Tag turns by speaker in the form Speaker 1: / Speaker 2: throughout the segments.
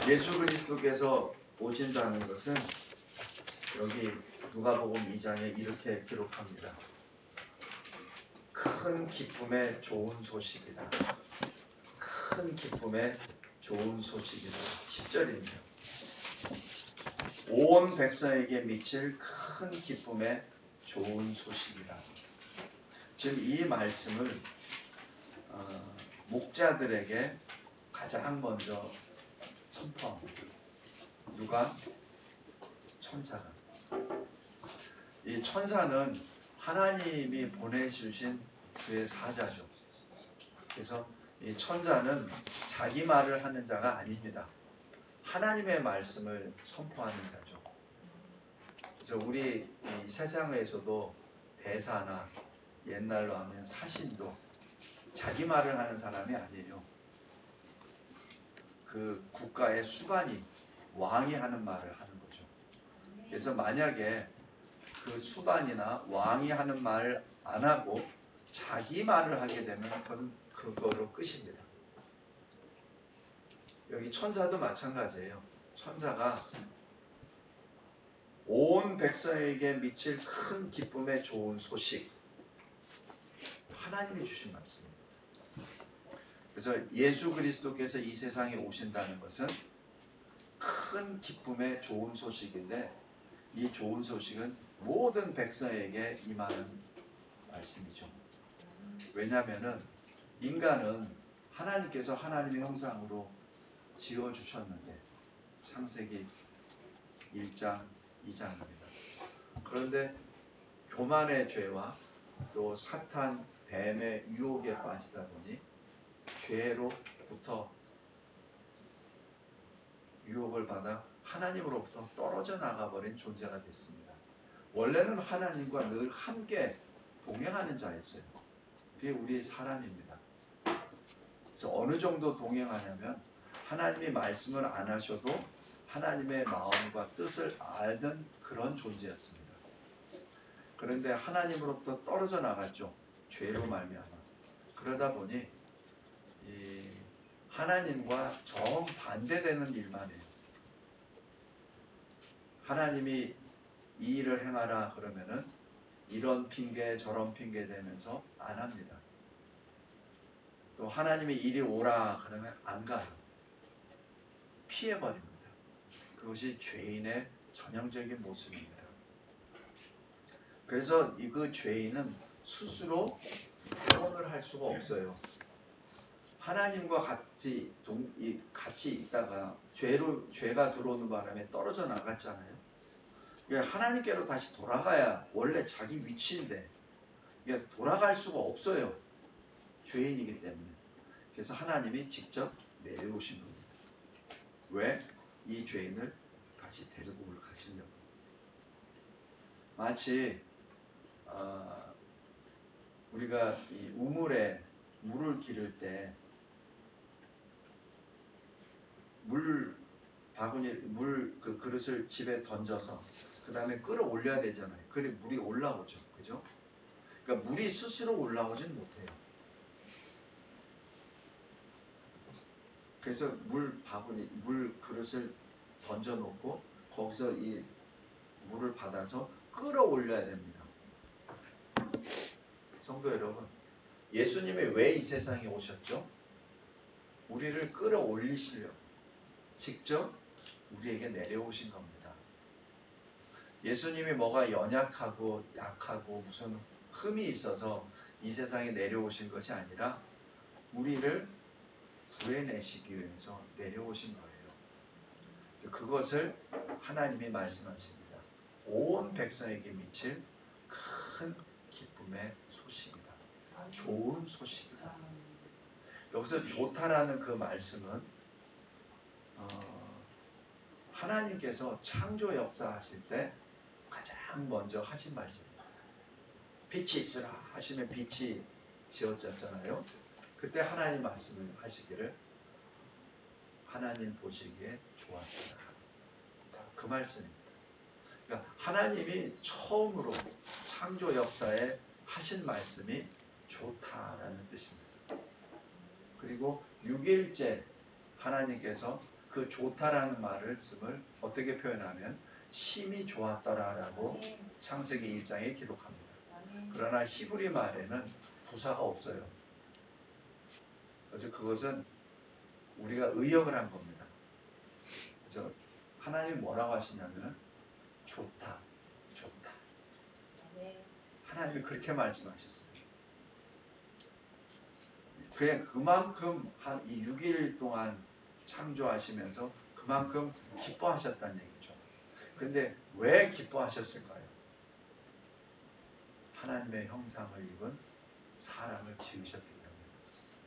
Speaker 1: 예수 그리스도께서 오신다는 것은 여기 누가복음 2장에 이렇게 기록합니다. 큰 기쁨의 좋은 소식이다. 큰 기쁨의 좋은 소식이다. 10절입니다. 온 백성에게 미칠 큰 기쁨의 좋은 소식이다. 지금 이 말씀을 목자들에게 가장 먼저 선포합니다. 누가? 천사가. 이 천사는 하나님이 보내주신 주의 사자죠. 그래서 이 천사는 자기 말을 하는 자가 아닙니다. 하나님의 말씀을 선포하는 자죠. 그래서 우리 이 세상에서도 대사나 옛날로 하면 사신도 자기 말을 하는 사람이 아니에요. 그 국가의 수반이, 왕이 하는 말을 하는 거죠. 그래서 만약에 그 수반이나 왕이 하는 말을 안 하고 자기 말을 하게 되면 그것은 그거로 끝입니다. 여기 천사도 마찬가지예요. 천사가 온 백성에게 미칠 큰 기쁨의 좋은 소식, 하나님이 주신 말씀입니다. 그래서 예수 그리스도께서 이 세상에 오신다는 것은 큰 기쁨의 좋은 소식인데, 이 좋은 소식은 모든 백성에게 임하는 말씀이죠. 왜냐하면 인간은 하나님께서 하나님의 형상으로 지어주셨는데, 창세기 1장 2장입니다. 그런데 교만의 죄와 또 사탄 뱀의 유혹에 빠지다 보니 죄로부터 유혹을 받아 하나님으로부터 떨어져 나가버린 존재가 됐습니다. 원래는 하나님과 늘 함께 동행하는 자였어요. 그게 우리 사람입니다. 그래서 어느 정도 동행하냐면 하나님이 말씀을 안 하셔도 하나님의 마음과 뜻을 알던 그런 존재였습니다. 그런데 하나님으로부터 떨어져 나갔죠. 죄로 말미암아. 그러다 보니 이 하나님과 정반대되는 일만 해요. 하나님이 이 일을 행하라 그러면은 이런 핑계 저런 핑계 대면서 안 합니다. 또 하나님이 이리 오라 그러면 안 가요. 피해버립니다. 그것이 죄인의 전형적인 모습입니다. 그래서 그 죄인은 스스로 구원을 할 수가 없어요. 하나님과 같이 있다가 죄가 들어오는 바람에 떨어져 나갔잖아요. 하나님께로 다시 돌아가야 원래 자기 위치인데 돌아갈 수가 없어요. 죄인이기 때문에. 그래서 하나님이 직접 내려오신 겁니다. 왜? 이 죄인을 다시 데리고 가시려고. 마치 우리가 이 우물에 물을 기를 때 그 그릇을 집에 던져서 그 다음에 끌어올려야 되잖아요. 그래 물이 올라오죠. 그죠? 그러니까 물이 스스로 올라오진 못해요. 그래서 물 그릇을 던져놓고 거기서 이 물을 받아서 끌어올려야 됩니다. 성도 여러분, 예수님이 왜 이 세상에 오셨죠? 우리를 끌어올리시려고 직접 우리에게 내려오신 겁니다. 예수님이 뭐가 연약하고 약하고 무슨 흠이 있어서 이 세상에 내려오신 것이 아니라 우리를 구해내시기 위해서 내려오신 거예요. 그래서 그것을 하나님이 말씀하십니다. 온 백성에게 미칠 큰 기쁨의 소식이다. 좋은 소식이다. 여기서 좋다라는 그 말씀은 하나님께서 창조 역사하실 때 가장 먼저 하신 말씀입니다. 빛이 있으라 하시면 빛이 지어졌잖아요. 그때 하나님 말씀을 하시기를 하나님 보시기에 좋았다. 그 말씀입니다. 그러니까 하나님이 처음으로 창조 역사에 하신 말씀이 좋다라는 뜻입니다. 그리고 6일째 하나님께서 그 좋다라는 말을 쓰을 어떻게 표현하면 심히 좋았더라라고 창세기 1장에 기록합니다. 그러나 히브리 말에는 부사가 없어요. 그래서 그것은 우리가 의역을 한 겁니다. 그래서 하나님이 뭐라고 하시냐면 좋다, 좋다. 하나님이 그렇게 말씀하셨어요. 그냥 그만큼 한 이 6일 동안 창조하시면서 그만큼 기뻐하셨다는 얘기죠. 근데 왜 기뻐하셨을까요? 하나님의 형상을 입은 사람을 지으셨기 때문에 그렇습니다.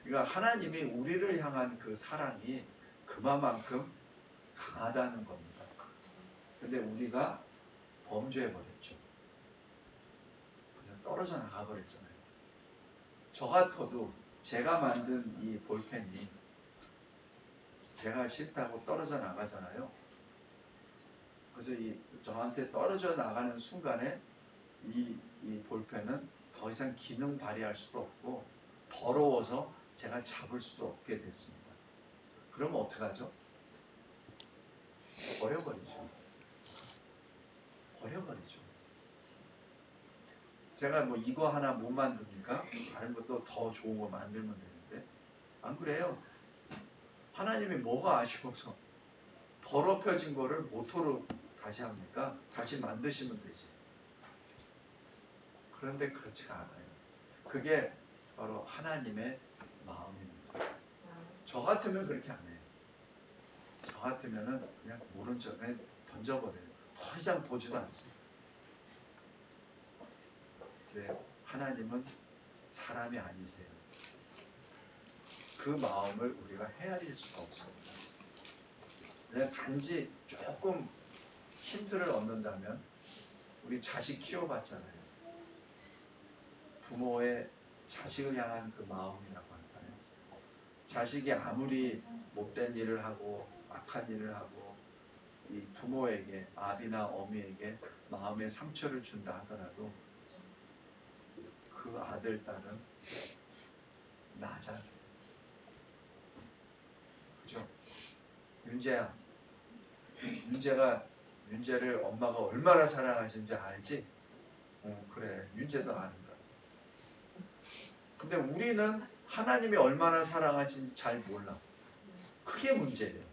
Speaker 1: 그러니까 하나님이 우리를 향한 그 사랑이 그만큼 강하다는 겁니다. 근데 우리가 범죄해버렸죠. 그래서 떨어져 나가버렸잖아요. 저 같아도 제가 만든 이 볼펜이 제가 싫다고 떨어져 나가잖아요. 그래서 저한테 떨어져 나가는 순간에 이 볼펜은 더 이상 기능 발휘할 수도 없고 더러워서 제가 잡을 수도 없게 됐습니다. 그러면 어떡하죠? 버려버리죠. 버려버리죠. 제가 뭐 이거 하나 못 만듭니까? 다른 것도 더 좋은 거 만들면 되는데 안 그래요? 하나님이 뭐가 아쉬워서 더럽혀진 거를 모토로 다시 합니까? 다시 만드시면 되지. 그런데 그렇지가 않아요. 그게 바로 하나님의 마음입니다. 저 같으면 그렇게 안 해요. 저 같으면은 그냥 모른 척에 던져버려요. 더 이상 보지도 않습니다. 근데 하나님은 사람이 아니세요. 그 마음을 우리가 헤아릴 수가 없습니다. 그냥 단지 조금 힌트를 얻는다면 우리 자식 키워봤잖아요. 부모의 자식을 향한 그 마음이라고 할까요? 자식이 아무리 못된 일을 하고 악한 일을 하고 이 부모에게 아비나 어미에게 마음의 상처를 준다 하더라도 그 아들 딸은 나잖아. 그죠? 윤재야, 윤재를 엄마가 얼마나 사랑하시는지 알지? 그래, 윤재도 아는다. 근데 우리는 하나님이 얼마나 사랑하시는지 잘 몰라. 그게 문제예요.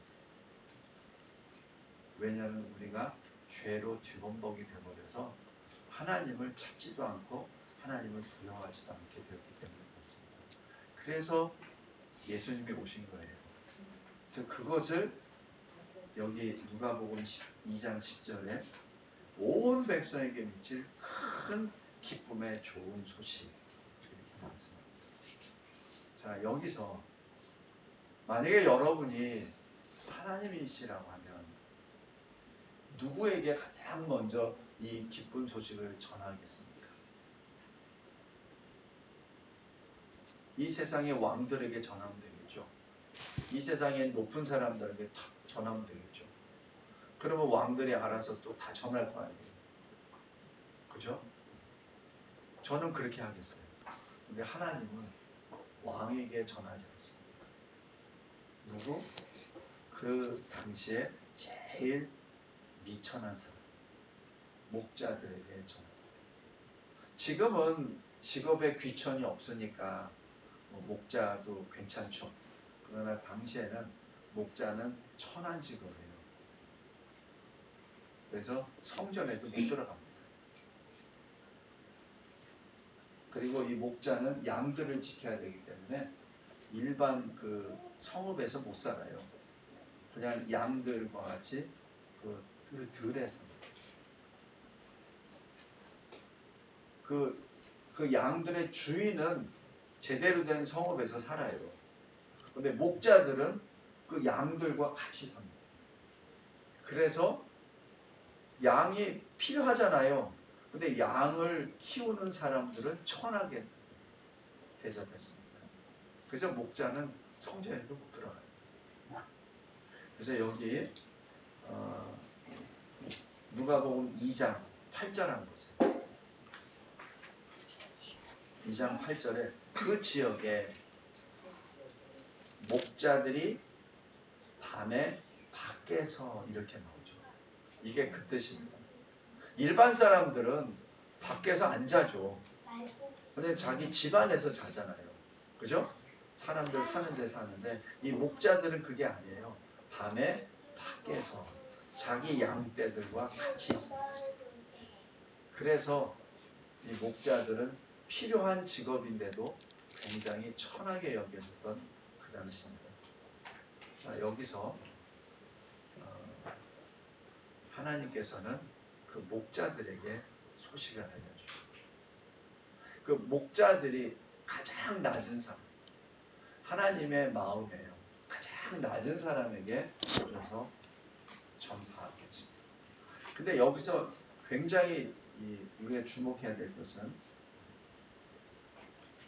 Speaker 1: 왜냐하면 우리가 죄로 뒤범벅이 되어버려서 하나님을 찾지도 않고 하나님을 두려워하지도 않게 되었기 때문에 그렇습니다. 그래서 예수님이 오신 거예요. 그래서 그것을 여기 누가복음 2장 10절에 온 백성에게 미칠 큰 기쁨의 좋은 소식 이렇게 말씀합니다. 자, 여기서 만약에 여러분이 하나님이시라고 하면 누구에게 가장 먼저 이 기쁜 소식을 전하겠습니까? 이 세상의 왕들에게 전하면 되겠죠. 이 세상의 높은 사람들에게 탁 전하면 되겠죠. 그러면 왕들이 알아서 또 다 전할 거 아니에요. 그죠? 저는 그렇게 하겠어요. 근데 하나님은 왕에게 전하지 않습니다. 누구? 그 당시에 제일 미천한 사람, 목자들에게 전합니다. 지금은 직업에 귀천이 없으니까 목자도 괜찮죠. 그러나 당시에는 목자는 천한 직업이에요. 그래서 성전에도 못 들어갑니다. 그리고 이 목자는 양들을 지켜야 되기 때문에 일반 그 성읍에서 못 살아요. 그냥 양들과 같이 그 들에 삽니다. 그 양들의 주인은 제대로 된 성읍에서 살아요. 근데 목자들은 그 양들과 같이 삽니다. 그래서 양이 필요하잖아요. 근데 양을 키우는 사람들은 천하게 대접했습니다. 그래서 목자는 성전에도 못 들어가요. 그래서 여기 누가복음 2장 8절 한번 보세요. 2장 8절에 그 지역에 목자들이 밤에 밖에서 이렇게 나오죠. 이게 그 뜻입니다. 일반 사람들은 밖에서 안 자죠. 근데 자기 집 안에서 자잖아요. 그죠? 사람들 사는 데 사는데 이 목자들은 그게 아니에요. 밤에 밖에서 자기 양떼들과 같이 있어요. 그래서 이 목자들은 필요한 직업인데도 굉장히 천하게 여겨졌던 그 당시입니다. 자, 여기서 하나님께서는 그 목자들에게 소식을 알려주십니다. 그 목자들이 가장 낮은 사람, 하나님의 마음이에요. 가장 낮은 사람에게 오셔서 전파하겠습니다. 근데 여기서 굉장히 우리가 주목해야 될 것은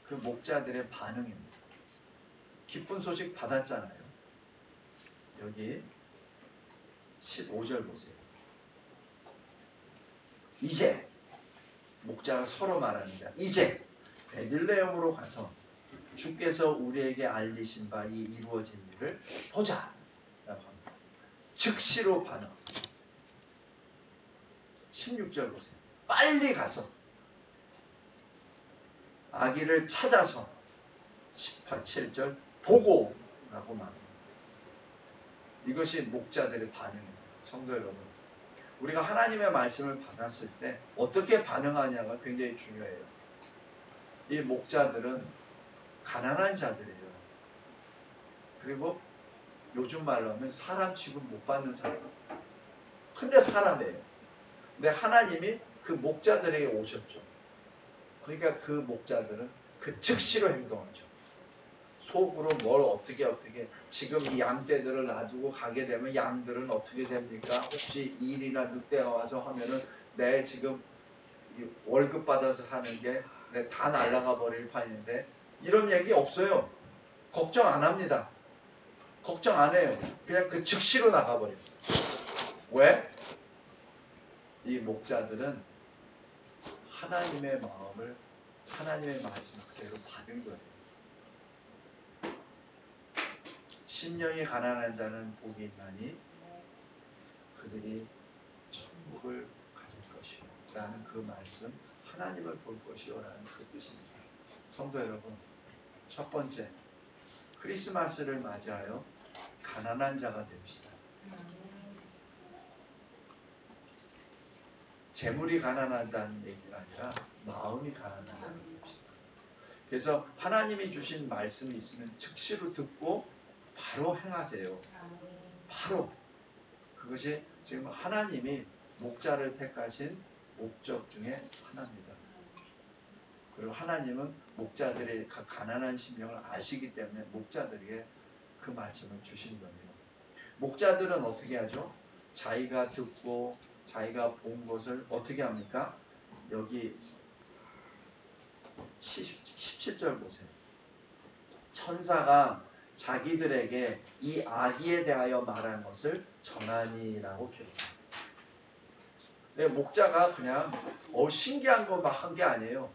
Speaker 1: 그 목자들의 반응입니다. 기쁜 소식 받았잖아요. 여기 15절 보세요. 이제 목자가 서로 말합니다. 이제 베들레헴으로 가서 주께서 우리에게 알리신 바 이 이루어진 일을 보자 라고 합니다. 즉시로 반응. 16절 보세요. 빨리 가서 아기를 찾아서 17절 보고 라고 말합니다. 이것이 목자들의 반응입니다. 성도 여러분, 우리가 하나님의 말씀을 받았을 때 어떻게 반응하냐가 굉장히 중요해요. 이 목자들은 가난한 자들이에요. 그리고 요즘 말로 하면 사람 취급 못 받는 사람. 근데 사람이에요. 근데 하나님이 그 목자들에게 오셨죠. 그러니까 그 목자들은 그 즉시로 행동하죠. 속으로 뭘 어떻게 지금 이 양떼들을 놔두고 가게 되면 양들은 어떻게 됩니까? 혹시 일이나 늑대가 와서 하면은 내 지금 월급 받아서 사는 게 내 다 날아가 버릴 판인데 이런 얘기 없어요. 걱정 안 합니다. 걱정 안 해요. 그냥 그 즉시로 나가버려요. 왜? 이 목자들은 하나님의 마음을 하나님의 말씀 그대로 받은 거예요. 심령이 가난한 자는 복이 있나니 그들이 천국을 가질 것이요 라는 그 말씀, 하나님을 볼 것이요 라는 그 뜻입니다. 성도 여러분, 첫 번째, 크리스마스를 맞이하여 가난한 자가 됩시다. 재물이 가난하다는 얘기가 아니라 마음이 가난한 자가 됩시다. 그래서 하나님이 주신 말씀이 있으면 즉시로 듣고 바로 행하세요. 바로. 그것이 지금 하나님이 목자를 택하신 목적 중에 하나입니다. 그리고 하나님은 목자들의 가난한 심령을 아시기 때문에 목자들에게 그 말씀을 주신 거예요. 목자들은 어떻게 하죠? 자기가 듣고 자기가 본 것을 어떻게 합니까? 여기 17절 보세요. 천사가 자기들에게 이 아기에 대하여 말한 것을 전하니라고 기록합니다. 목자가 그냥 신기한 거 막 한 게 아니에요.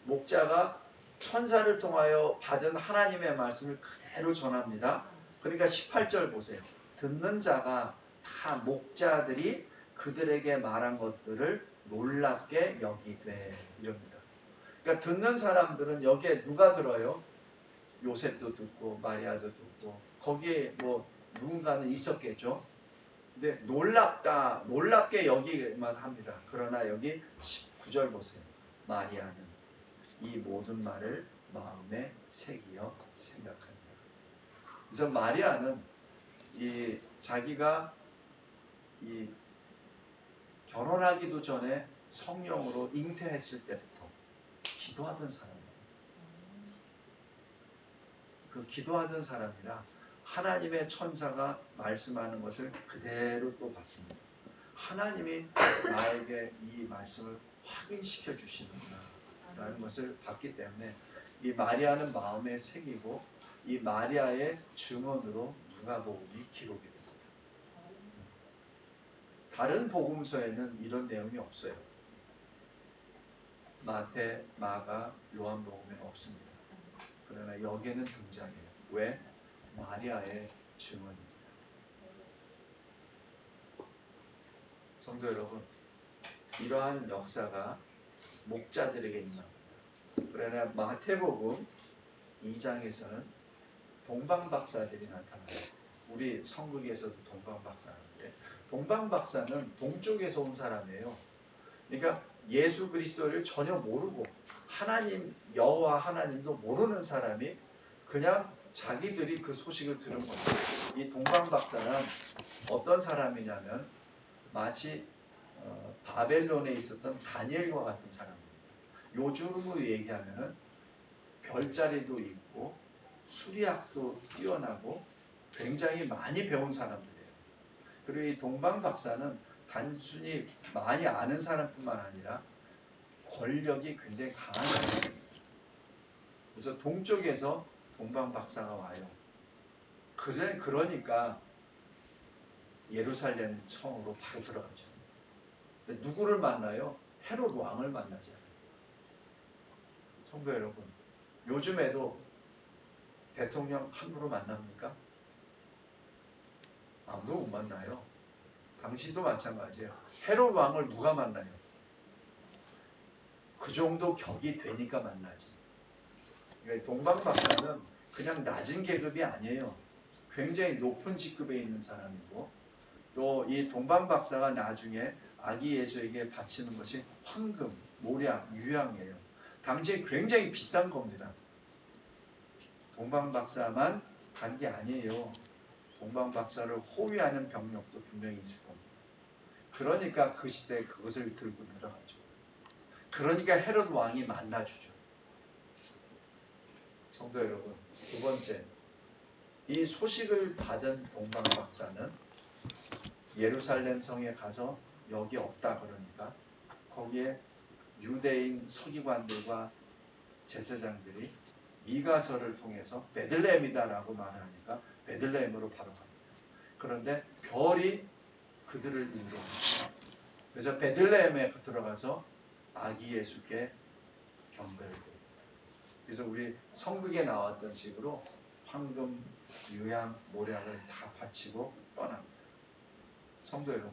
Speaker 1: 목자가 천사를 통하여 받은 하나님의 말씀을 그대로 전합니다. 그러니까 18절 보세요. 듣는 자가 다 목자들이 그들에게 말한 것들을 놀랍게 여기되 이럽니다. 그러니까 듣는 사람들은 여기에 누가 들어요? 요셉도 듣고 마리아도 듣고 거기에 뭐 누군가는 있었겠죠. 근데 놀랍게 여기만 합니다. 그러나 여기 19절 보세요. 마리아는 이 모든 말을 마음에 새기어 생각한다. 그래서 마리아는 자기가 결혼하기도 전에 성령으로 잉태했을 때부터 기도하던 사람이에요. 그 기도하던 사람이라 하나님의 천사가 말씀하는 것을 그대로 또 받습니다. 하나님이 나에게 이 말씀을 확인시켜 주시는구나 라는 것을 봤기 때문에 이 마리아는 마음에 새기고 이 마리아의 증언으로 누가복음이 기록이 됩니다. 다른 복음서에는 이런 내용이 없어요. 마태, 마가, 요한복음에 없습니다. 그러나 여기에는 등장해요. 왜? 마리아의 증언입니다. 성도 여러분, 이러한 역사가 목자들에게 임합니다. 그러나 마태복음 2장에서는 동방박사들이 나타나요. 우리 성극에서도 동방박사인데, 동방박사는 동쪽에서 온 사람이에요. 그러니까 예수 그리스도를 전혀 모르고 하나님, 여호와 하나님도 모르는 사람이 그냥 자기들이 그 소식을 들은 거죠. 이 동방박사는 어떤 사람이냐면 마치 바벨론에 있었던 다니엘과 같은 사람입니다. 요즘으로 얘기하면은 별자리도 있고 수리학도 뛰어나고 굉장히 많이 배운 사람들이에요. 그리고 이 동방박사는 단순히 많이 아는 사람뿐만 아니라 권력이 굉장히 강한 사람입니다. 그래서 동쪽에서 동방박사가 와요. 그러니까 예루살렘 성으로 바로 들어가죠. 누구를 만나요? 헤롯 왕을 만나잖아요. 성도 여러분, 요즘에도 대통령 함부로 만납니까? 아무도 못 만나요. 당신도 마찬가지예요. 헤롯 왕을 누가 만나요? 그 정도 격이 되니까 만나지. 그러니까 동방박사는 그냥 낮은 계급이 아니에요. 굉장히 높은 직급에 있는 사람이고, 또 이 동방박사가 나중에 아기 예수에게 바치는 것이 황금, 모략, 유향이에요. 당시에 굉장히 비싼 겁니다. 동방박사만 간 게 아니에요. 동방박사를 호위하는 병력도 분명히 있을 겁니다. 그러니까 그 시대에 그것을 들고 들어가죠. 그러니까 헤롯 왕이 만나주죠. 성도 여러분, 두 번째, 이 소식을 받은 동방박사는 예루살렘 성에 가서 여기 없다 그러니까 거기에 유대인 서기관들과 제사장들이 미가서를 통해서 베들레헴이다라고 말을 하니까 베들레헴으로 바로 갑니다. 그런데 별이 그들을 인도합니다. 그래서 베들레헴에 들어가서 아기 예수께 경배를 드립니다. 그래서 우리 성극에 나왔던 식으로 황금, 유향, 모략을 다 바치고 떠납니다. 성도 여러분,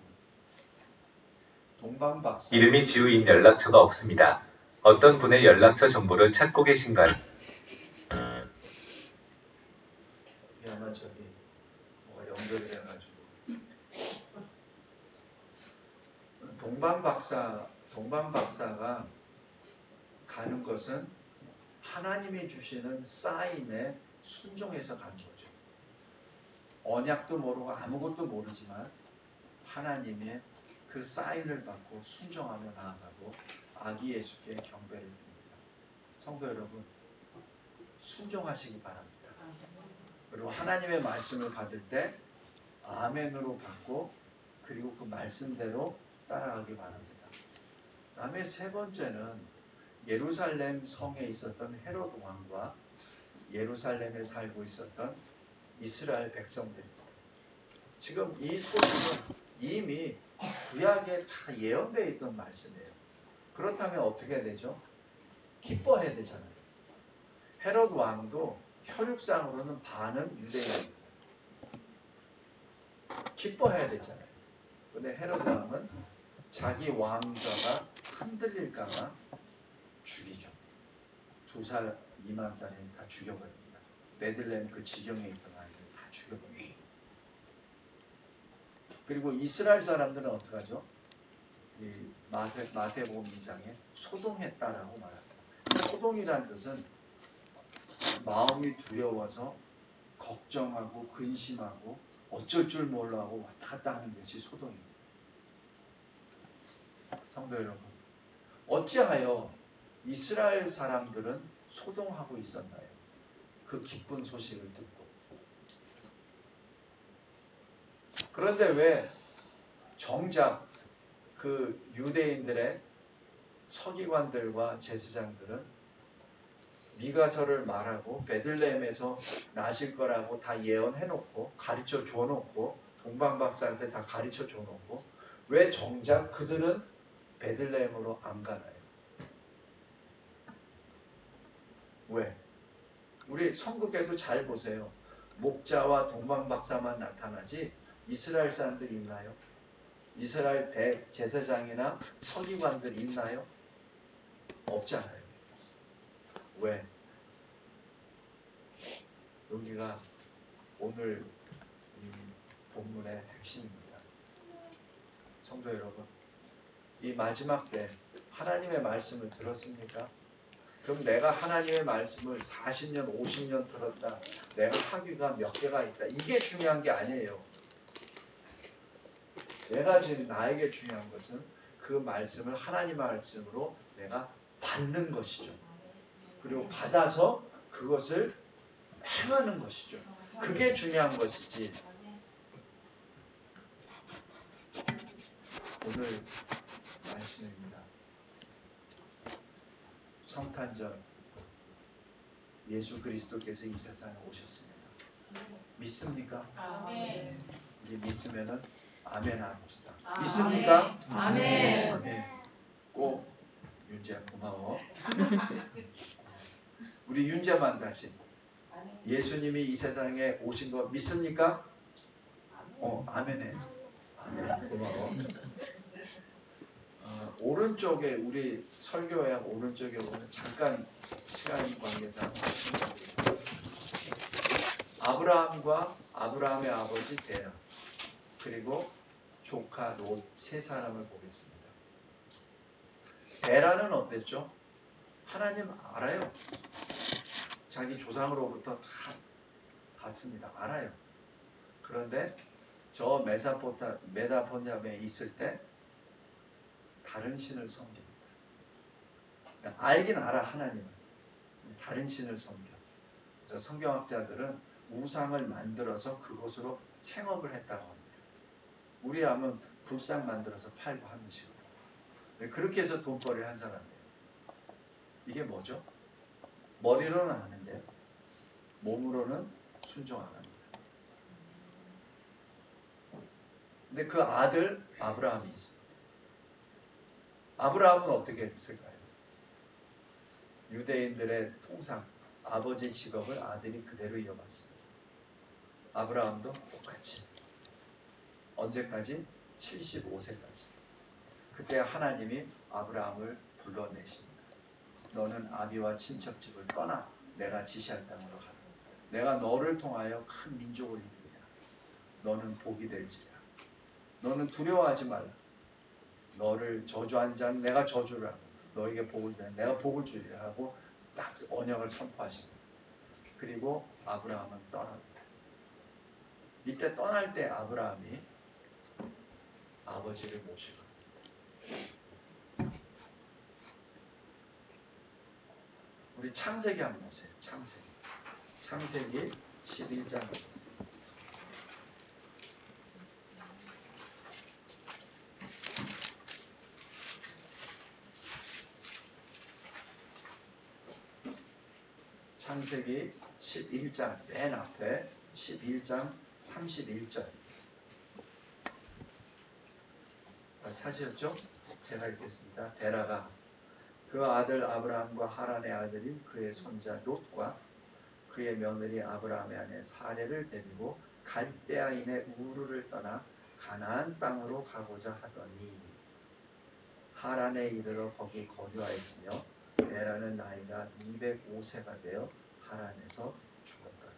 Speaker 1: 동방박사
Speaker 2: 이름이 지우인 연락처가 없습니다. 어떤 분의 연락처 정보를 찾고 계신가요?
Speaker 1: 아마 저기 뭐가 연결이 돼가지고 동방박사가 가는 것은 하나님이 주시는 사인에 순종해서 가는 거죠. 언약도 모르고 아무것도 모르지만 하나님의 그 사인을 받고 순종하며 나아가고 아기 예수께 경배를 드립니다. 성도 여러분, 순종하시기 바랍니다. 그리고 하나님의 말씀을 받을 때 아멘으로 받고 그리고 그 말씀대로 따라가기 바랍니다. 다음에 세 번째는 예루살렘 성에 있었던 헤롯 왕과 예루살렘에 살고 있었던 이스라엘 백성들입니다. 지금 이 소식은 이미 구약에 다 예언되어 있던 말씀이에요. 그렇다면 어떻게 되죠? 기뻐해야 되잖아요. 헤롯 왕도 혈육상으로는 반은 유대인입니다. 기뻐해야 되잖아요. 근데 헤롯 왕은 자기 왕좌가 흔들릴까봐 죽이죠. 2살 미만짜리는 다 죽여버립니다. 베들레헴 그 지경에 있던 아이들 다 죽여버립니다. 그리고 이스라엘 사람들은 어떡하죠? 이 마태복음 2장에 소동했다라고 말합니다. 소동이란 뜻은 마음이 두려워서 걱정하고 근심하고 어쩔 줄 몰라하고 왔다 갔다 하는 것이 소동입니다. 성도 여러분, 어찌하여 이스라엘 사람들은 소동하고 있었나요? 그 기쁜 소식을 듣고. 그런데 왜 정작 그 유대인들의 서기관들과 제사장들은 미가서를 말하고 베들레헴에서 나실 거라고 다 예언해놓고 가르쳐 줘놓고 동방박사한테 다 가르쳐 줘놓고 왜 정작 그들은 베들레헴으로 안 가나요? 왜? 우리 성극에도 잘 보세요. 목자와 동방박사만 나타나지 이스라엘 사람들이 있나요? 이스라엘 대제사장이나 서기관들이 있나요? 없잖아요. 왜? 여기가 오늘 이 본문의 핵심입니다. 성도 여러분, 이 마지막 때 하나님의 말씀을 들었습니까? 그럼 내가 하나님의 말씀을 40년, 50년 들었다. 내가 학위가 몇 개가 있다. 이게 중요한 게 아니에요. 내가 지금 나에게 중요한 것은 그 말씀을 하나님 말씀으로 내가 받는 것이죠. 그리고 받아서 그것을 행하는 것이죠. 그게 중요한 것이지. 오늘 말씀입니다. 성탄절 예수 그리스도께서 이 세상에 오셨습니다. 믿습니까?
Speaker 3: 아멘.
Speaker 1: 우리 믿으면은 아멘 합시다. 믿습니까?
Speaker 3: 아멘.
Speaker 1: 아멘. 꼭 윤재야 고마워. 우리 윤재만 다시 예수님이 이 세상에 오신 거 믿습니까? 아멘해. 아멘. 고마워. 오른쪽에 우리 설교약 오른쪽에 보면 잠깐 시간 관계상 아브라함과 아브라함의 아버지 데라 그리고 조카 롯 세 사람을 보겠습니다. 데라는 어땠죠? 하나님 알아요. 자기 조상으로부터 다 갔습니다. 알아요. 그런데 저 메다포냐에 있을 때 다른 신을 섬깁니다. 알긴 알아 하나님은. 다른 신을 섬겨. 그래서 성경학자들은 우상을 만들어서 그것으로 생업을 했다고 합니다. 우리 하면 불상 만들어서 팔고 하는 식으로. 그렇게 해서 돈벌이를 한 사람이에요. 이게 뭐죠? 머리로는 아는데 몸으로는 순종 안 합니다. 근데 그 아들 아브라함이 있어요. 아브라함은 어떻게 했을까요? 유대인들의 통상 아버지 직업을 아들이 그대로 이어받습니다. 아브라함도 똑같이 언제까지? 75세까지. 그때 하나님이 아브라함을 불러내십니다. 너는 아비와 친척집을 떠나 내가 지시할 땅으로 가라. 내가 너를 통하여 큰 민족을 이루리라. 너는 복이 될지라. 너는 두려워하지 말라. 너를 저주한 자는 내가 저주를 하고 너에게 복을 주라. 내가 복을 주리라 하고 딱 언약을 선포하십니다. 그리고 아브라함은 떠납니다. 이때 떠날 때 아브라함이 아버지를 모시고 우리 창세기 한번 보세요. 창세기 11장 보세요. 창세기 11장 맨 앞에 11장 31절 찾으셨죠? 제가 읽겠습니다. 데라가 그 아들 아브라함과 하란의 아들인 그의 손자 롯과 그의 며느리 아브라함의 아내 사레를 데리고 갈대아인의 우르를 떠나 가나안 땅으로 가고자 하더니 하란에 이르러 거기 거류하였으며 데라는 나이가 205세가 되어 하란에서 죽었더라.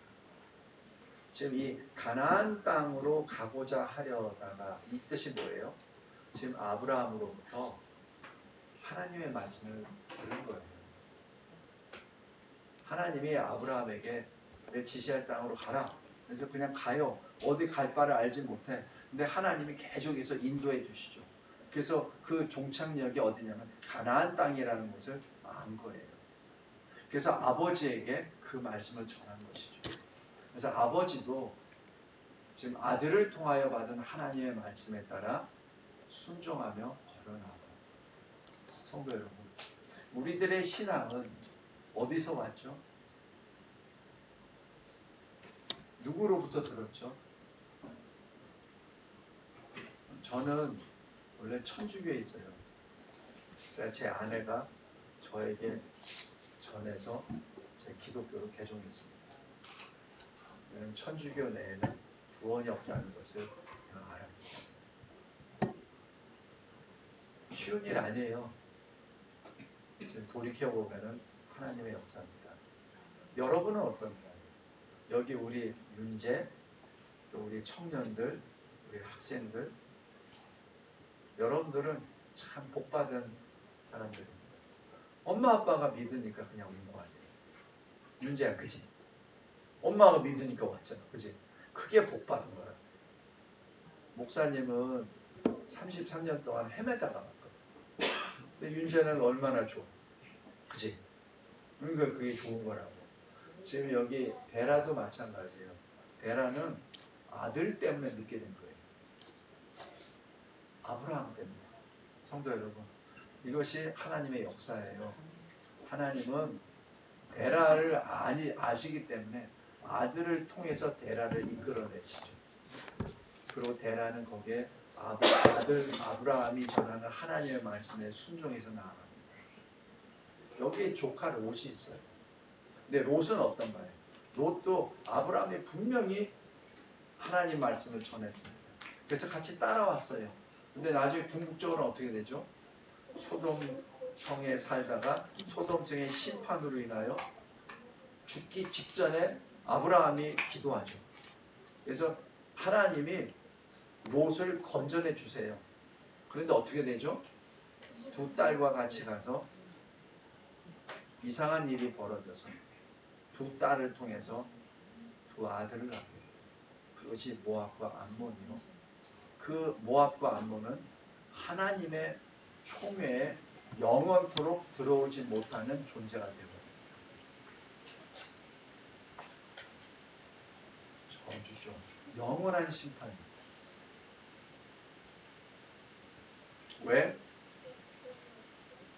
Speaker 1: 지금 이 가나안 땅으로 가고자 하려다가 이 뜻이 뭐예요? 지금 아브라함으로부터 하나님의 말씀을 들은 거예요. 하나님이 아브라함에게 내 지시할 땅으로 가라. 그래서 그냥 가요. 어디 갈 바를 알지 못해. 근데 하나님이 계속해서 인도해 주시죠. 그래서 그 종착역이 어디냐면 가나안 땅이라는 것을 안 거예요. 그래서 아버지에게 그 말씀을 전한 것이죠. 그래서 아버지도 지금 아들을 통하여 받은 하나님의 말씀에 따라 순종하며 걸어나가요. 성도 여러분, 우리들의 신앙은 어디서 왔죠? 누구로부터 들었죠? 저는 원래 천주교에 있어요. 그러니까 제 아내가 저에게 전해서 제 기독교로 개종했습니다. 천주교 내에는 구원이 없다는 것을 내가 알았기 때문에. 쉬운 일 아니에요. 지금 돌이켜보면 하나님의 역사입니다. 여러분은 어떤가요? 여기 우리 윤재, 또 우리 청년들, 우리 학생들, 여러분들은 참 복받은 사람들입니다. 엄마 아빠가 믿으니까 그냥 온 거 아니에요. 윤재야, 그지? 엄마가 믿으니까 왔잖아, 그지? 그게 복받은 거라. 목사님은 33년 동안 헤매다가 왔거든. 근데 윤재는 얼마나 좋아, 그지? 그러니까 그게 좋은 거라고. 지금 여기 데라도 마찬가지예요. 데라는 아들 때문에 믿게 된 거예요. 아브라함 때문에. 성도 여러분, 이것이 하나님의 역사예요. 하나님은 데라를 아시기 때문에 아들을 통해서 데라를 이끌어내시죠. 그리고 데라는 거기에 아들 아브라함이 전하는 하나님의 말씀에 순종해서 나아갑니다. 여기에 조카 롯이 있어요. 근데 롯은 어떤가요? 롯도 아브라함이 분명히 하나님 말씀을 전했습니다. 그래서 같이 따라왔어요. 근데 나중에 궁극적으로 어떻게 되죠? 소돔 성에 살다가 소돔 성의 심판으로 인하여 죽기 직전에 아브라함이 기도하죠. 그래서 하나님이 롯을 건져내 주세요. 그런데 어떻게 되죠? 두 딸과 같이 가서 이상한 일이 벌어져서 두 딸을 통해서 두 아들을 낳게 돼요. 그것이 모압과 암몬이요. 그 모압과 암몬은 하나님의 총회에 영원토록 들어오지 못하는 존재가 되고 저주죠. 영원한 심판입니다. 왜?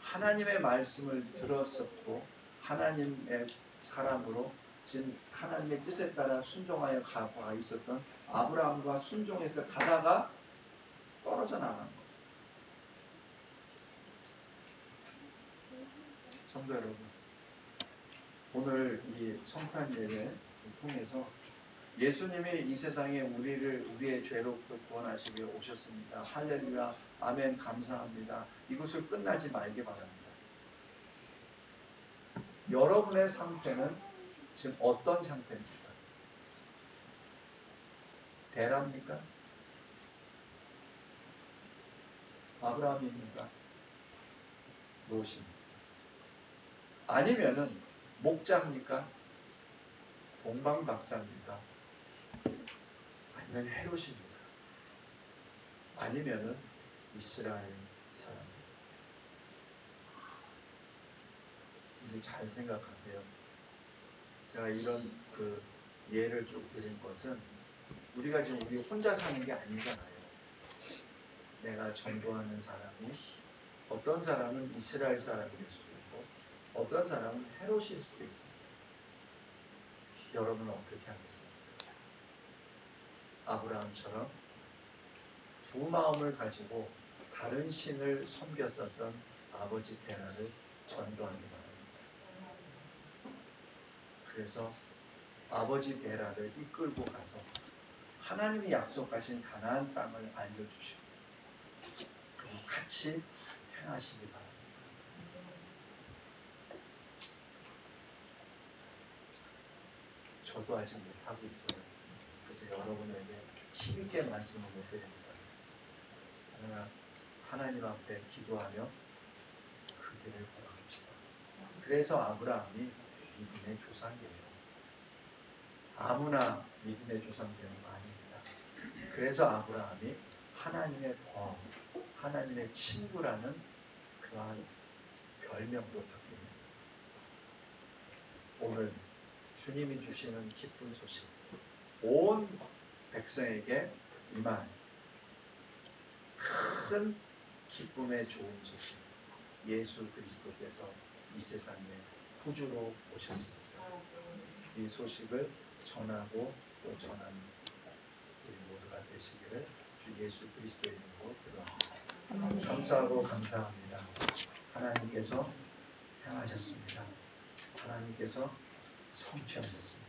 Speaker 1: 하나님의 말씀을 들었었고 하나님의 사람으로 지금 하나님의 뜻에 따라 순종하여 가고 있었던 아브라함과 순종해서 가다가 떨어져 나간 거죠. 성도 여러분, 오늘 이 성탄 예배를 통해서 예수님이 이 세상에 우리의 죄로부터 구원하시기에 오셨습니다. 할렐루야, 아멘, 감사합니다. 이것을 끝나지 말기 바랍니다. 여러분의 상태는 지금 어떤 상태입니까? 데라입니까? 아브라함입니까? 롯입니까? 아니면은 목자입니까? 동방박사입니까? 아니면 헤롯입니까? 아니면은 이스라엘 사람입니까? 잘 생각하세요. 제가 이런 예를 쭉 드린 것은 우리가 지금 우리 혼자 사는 게 아니잖아요. 내가 전도하는 사람이 어떤 사람은 이스라엘 사람일 수도 있고 어떤 사람은 헤롯일 수도 있습니다. 여러분은 어떻게 하겠습니까? 아브라함처럼 두 마음을 가지고 다른 신을 섬겼었던 아버지 테라를 전도하기 바랍니다. 그래서 아버지 데라를 이끌고 가서 하나님이 약속하신 가나안 땅을 알려주시고 그리고 같이 행하시기 바랍니다. 저도 아직 못하고 있어요. 그래서 여러분에게 힘있게 말씀을 못 드립니다. 그러나 하나님 앞에 기도하며 그 길을 걸어갑시다. 그래서 아브라함이 믿음의 조상이에요. 아무나 믿음의 조상 되는 거 아닙니다. 그래서 아브라함이 하나님의 범, 하나님의 친구라는 그러한 별명도 받습니다. 오늘 주님이 주시는 기쁜 소식, 온 백성에게 임한 큰 기쁨의 좋은 소식, 예수 그리스도께서 이 세상에 구주로 오셨습니다. 이 소식을 전하고 또 전하는 우리 모두가 되시기를 주 예수 그리스도의 이름으로 기도합니다. 감사하고 감사합니다. 하나님께서 행하셨습니다. 하나님께서 성취하셨습니다.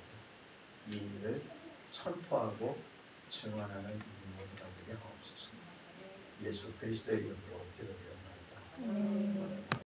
Speaker 1: 이 일을 선포하고 증언하는 이 모두가 되게 하옵소서. 예수 그리스도의 이름으로 기도드립니다.